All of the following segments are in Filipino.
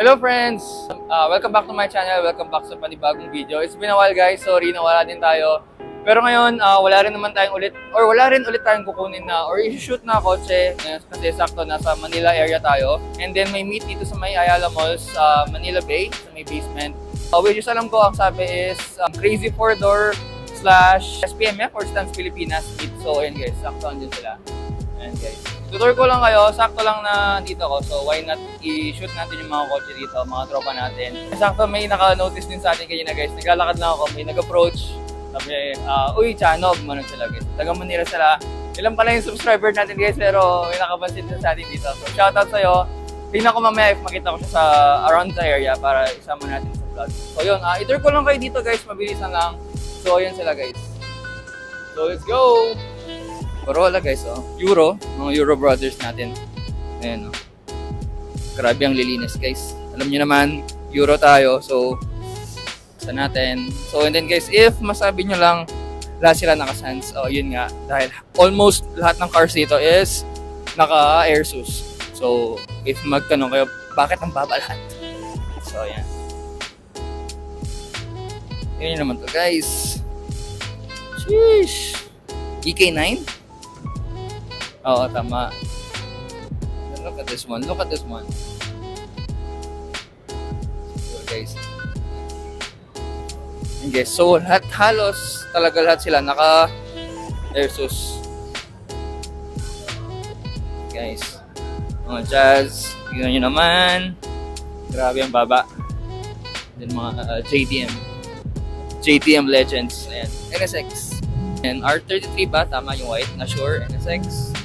Hello friends! Welcome back to my channel. Welcome back sa panibagong video. It's been a while guys. Sorry, nawala din tayo. Pero ngayon, wala rin ulit tayong kukunin na or i-shoot na kotse. Kasi sakto nasa Manila area tayo. And then may meet dito sa may Ayala Mall sa Manila Bay, sa may basement. Which is alam ko ang sabi is Crazy 4-door / SPMF or Stance Pilipinas meet. So ayun guys, sakto andyan sila. Ayan guys. Tutor ko lang kayo, sakto lang na dito ako. So why not i-shoot natin yung mga kotse dito, mga tropa natin. Sakto may naka-notice din sa atin kanina guys. Naglalakad lang ako, may nag-approach. Sabi, uy, Chanog, manon sila guys. Taga Manila sila. Ilan pala yung subscriber natin guys, pero may nakapansin din sa atin dito. So shoutout sa'yo. Tingnan ko mamaya if makita ko siya sa around the area para isama natin sa vlog. So yun, i-tour ko lang kayo dito guys, mabilisan lang. So ayun sila guys. So let's go! Corolla guys, Euro, mga Euro brothers natin. Ayan, grabe ang lilinis guys. Alam niyo naman, Euro tayo, so sa natin. So and then guys, if masabi nyo lang lahat sila naka-sans, yun nga, dahil almost lahat ng cars dito is naka-Airsus. So if magtanong kayo, bakit ang baba lahat? So ayan. Yun naman to guys. Sheesh! EK9? Oo, tama. Look at this one. Look at this one. So, guys. And guys, so halos talaga lahat sila naka Airsus. Guys. Mga Jazz. Tignan nyo naman. Grabe ang baba. Then mga JTM Legends. Ayan. NSX. And R33 ba? Tama yung white na sure. NSX.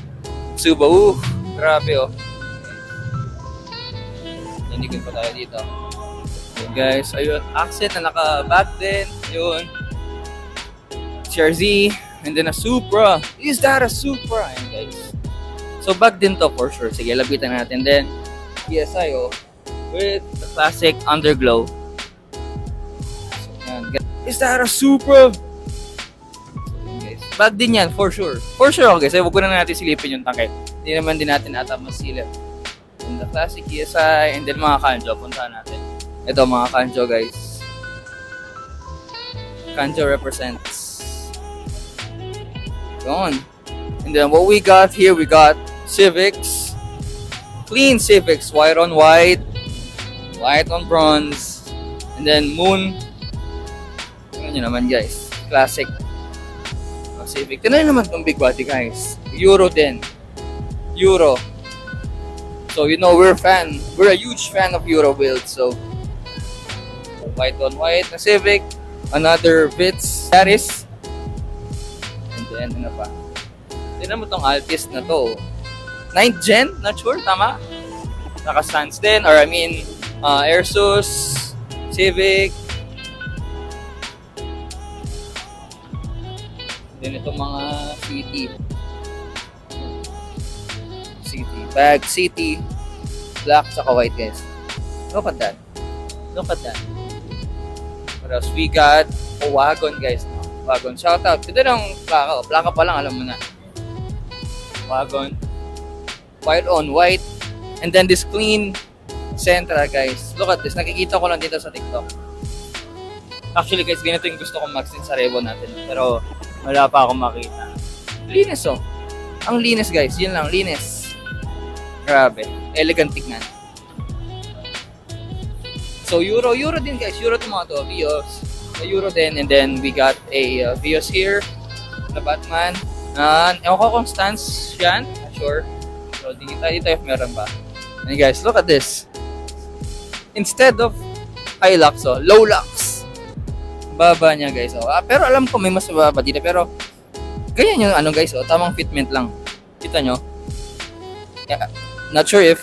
Subaru. Grabe Nandigan pa tayo dito. Yun guys. Ayun. Accent na naka-back din. Yun. CRZ. And then a Supra. Is that a Supra? Ayun guys. So back din to for sure. Sige, labitan natin. Then PSI with the classic underglow. So, yan. Is that a Supra? Bag din yan, for sure. For sure, okay. So, huwag ko na natin silipin yung tangke. Hindi naman din natin ata masilip. And the classic ESI, and then mga Kanjo. Puntahan natin. Ito, mga Kanjo, guys. Kanjo represents. Gone. And then, what we got here, we got Civics. Clean Civics. White on white. White on bronze. And then, Moon. Tingnan nyo naman, guys. Classic. Civic. Tingnan naman itong big body guys. Euro din. Euro. So you know we're a huge fan of Euro builds. So white on white na Civic. Another Vitz Yaris. And then ano pa? Tingnan mo itong Altis na to. 9th gen? Not sure. Tama? Naka-stance din. Or I mean Airsus. Civic. Then itong mga bag, city, black, saka white guys. Look at that. Look at that. What else? We got a wagon guys. Wagon. Shout out. Ito ng plaka. Plaka pa lang, alam mo na. Wagon. White on white. And then this clean Sentra guys. Look at this. Nakikita ko lang dito sa TikTok. Actually guys, ganito yung gusto kong mag-sin sa Revo natin. Pero wala pa akong makita. Linis Ang linis guys. Yun lang. Linis. Grabe. Elegant tignan. So Euro din guys. Euro itong mga to. Vios. Euro din. And then we got a Vios here. Na Batman. Ewan ko kung stance yan. Not sure. So dito if meron ba. And guys, look at this. Instead of Hilux, low lux. Baba niya guys. Pero alam ko may mas mababa dito. Pero ganyan yung guys. Tamang fitment lang. Kita nyo. Yeah, not sure if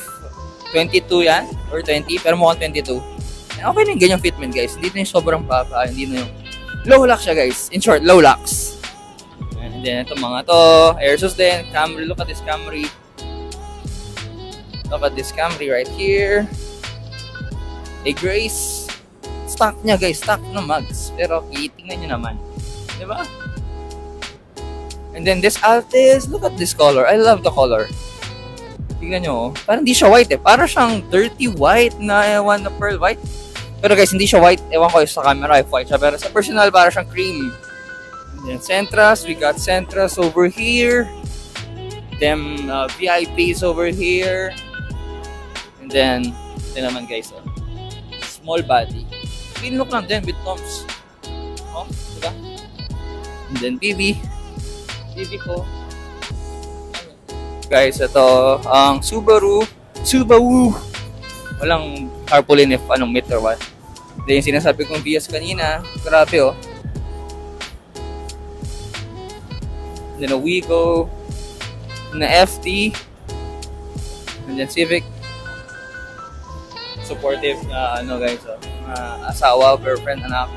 22 yan or 20. Pero mukhang 22. Okay na yung ganyang fitment guys. Hindi na yung sobrang baba. Hindi na yung low lux siya guys. In short, low lux. And then ito mga to. Airsus din. Camry. Look at this Camry. Look at this Camry right here. A Grace. Stock niya guys, stock na mags. Pero tingnan nyo naman. Diba? And then this Altis, look at this color. I love the color. Tignan nyo, parang hindi siya white eh. Parang siyang dirty white na ewan na pearl white. Pero guys, hindi siya white. Ewan ko sa camera if white siya. Pero sa personal, parang siyang cream. And then Sentras, we got Sentras over here. Them VIPs over here. And then, ito naman guys, small body. Clean look lang din with Toms. Oh, diba? And then BB ko. Guys, ito ang Subaru. Walang tarpaulin if anong meter what. Then yung sinasabi kong Vios kanina, grabe oh. And then a Wigo, na FT, and then Civic. Supportive na ano guys, asawa, girlfriend, anak.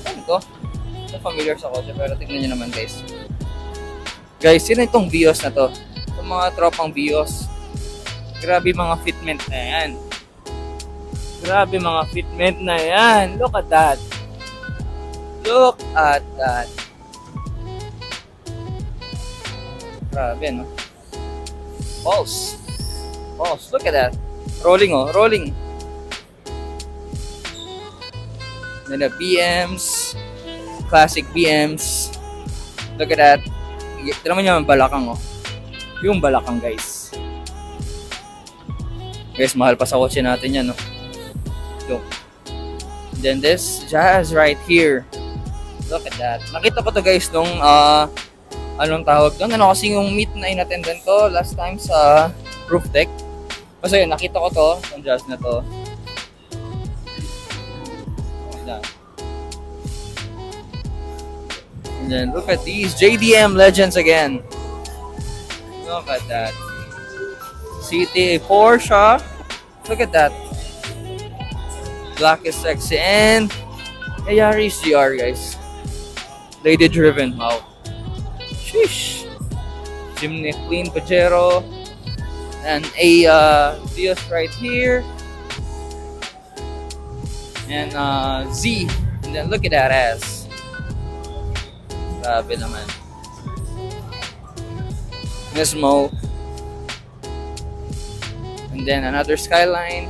Ano to? Familiar sa kotse pero tignan nyo naman guys. Guys, sino itong Vios na to? Itong mga tropang Vios. Grabe mga fitment na yan. Grabe mga fitment na yan. Look at that. Look at that. Grabe no. Pulse. Look at that. Rolling oh, rolling. Then the BMs. Classic BMs. Look at that. Ito naman yung balakang oh. Yung balakang guys. Guys, mahal pa sa kotse natin yan no. Look. Then this Jazz right here. Look at that. Nakita ko to guys nung anong tawag doon? Ano kasi yung meet na inattendan ko last time sa roof deck. So yun, nakita ko to, yung Jazz na to. And then look at these JDM legends again. Look at that. CTA Porsche. Look at that. Black is sexy and a Yaris GR guys. Lady driven. Wow. Sheesh. Chimney clean Pajero. And a Vios right here. And Z. And then look at that ass. Grabe naman. Nismo. And then another Skyline.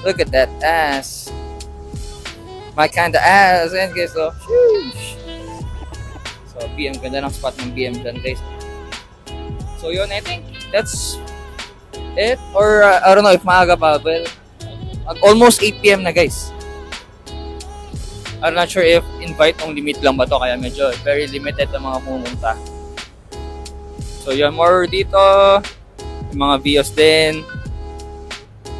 Look at that ass. My kind of ass. And guys, so, sheesh. So, BM. Ganda ng spot ng BM dyan, guys. So, yun, I think that's it. Or, I don't know if maaga pa. Well, almost 8 PM na, guys. I'm not sure if invite only meet lang ba to. Kaya medyo very limited na mga pumunta. So, yun, more dito. Yung mga Vios din.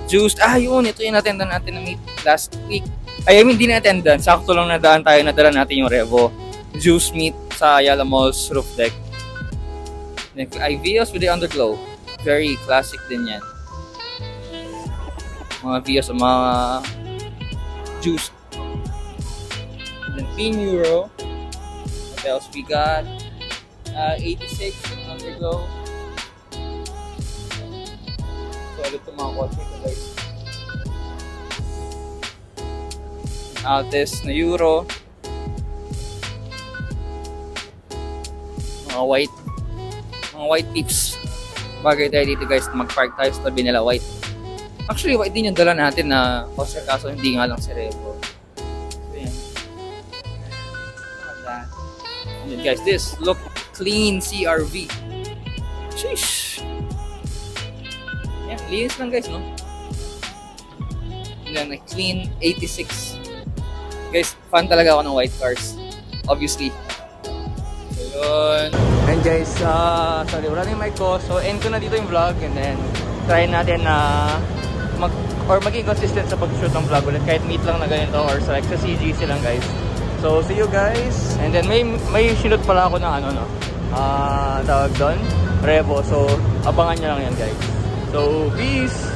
Juiced. Yun. Ito yung attendan natin na meet last week. I mean, hindi na-attendan. Sakto lang nadaan tayo. Nadala natin yung Revo. Juice meet sa Ayala Mall's roof deck. Vios with the underglow. Very classic din yan. Mga Vios, mga juiced. And then Pin Euro. What else we got? 86 underglow. Solid itong mga kotse ko guys. Altis na Euro. Mga white tips. Bagay tayo dito guys, mag-park tayo sa tabi nila white. Actually, white din yung dala natin na kotse kaso hindi nga lang si Revo. So yan. And then guys, this look clean CRV. Sheesh. Yan, linis lang guys, no? And then a clean 86. Guys, fan talaga ako ng white cars. Obviously. So yun. And guys, sorry, wala na yung mic ko. So end ko na dito yung vlog and then try natin na maging consistent sa pag-shoot ng vlog ulit. Kahit meet lang na ganito or sa like sa CGC lang guys. So see you guys. And then may shoot pala ako ng ano no. Tawag doon, Revo. So abangan nyo lang yan guys. So peace!